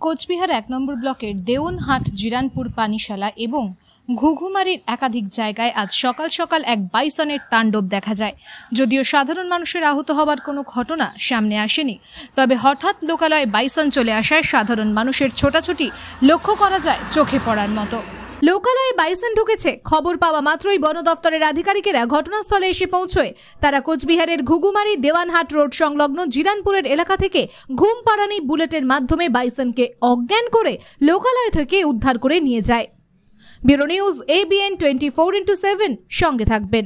কোচবিহার ১ নম্বর ব্লকের দেওয়ানহাট, জিরানপুর, পানিশালা এবং ঘুঘুমারির একাধিক জায়গায় আজ সকাল সকাল এক বাইসনের তাণ্ডব দেখা যায়। যদিও সাধারণ মানুষের আহত হওয়ার কোনো ঘটনা সামনে আসেনি, তবে হঠাৎ লোকালয়ে বাইসন চলে আসায় সাধারণ মানুষের ছোটাছুটি লক্ষ্য করা যায় চোখে পড়ার মতো। লোকালয়ে বাইসন ঢুকেছে খবর পাওয়া মাত্রই বন দফতরের আধিকারিকেরা ঘটনাস্থলে এসে পৌঁছয়। তারা কোচবিহারের ঘুঘুমারি দেওয়ানহাট রোড সংলগ্ন জিরানপুরের এলাকা থেকে ঘুমপাড়ানি বুলেটের মাধ্যমে বাইসনকে অজ্ঞান করে লোকালয় থেকে উদ্ধার করে নিয়ে যায়। ব্যুরো নিউজ ABN 24/7 সঙ্গে থাকবেন।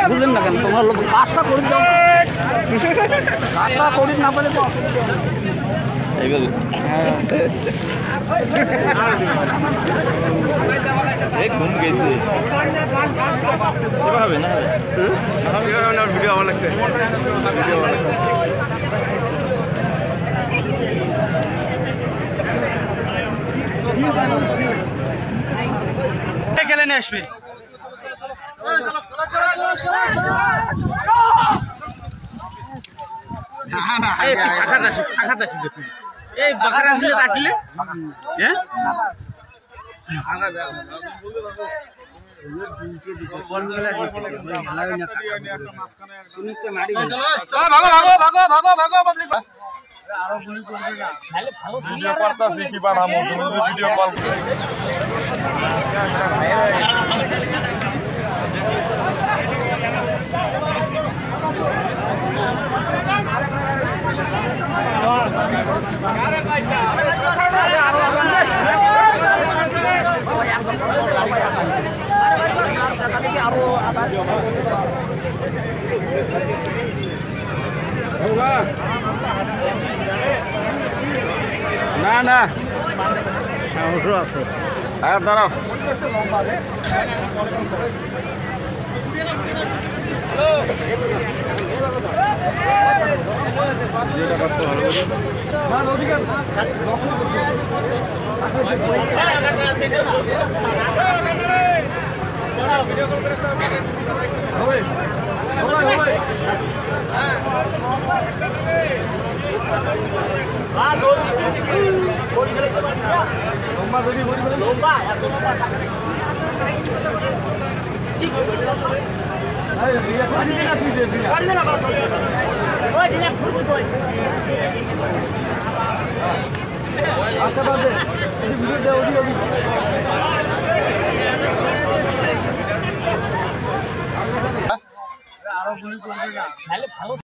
বুঝলেন না কেন তোমার কাজটা করে দাও, কাজটা করি না বলে এইভাবে ঘুম গেছে এভাবে না ভিডিও আমার লাগছে গেলে নিয়ে আসবি। না না সাহস আছে আর দাঁড়াও আরো গুলি করবে না।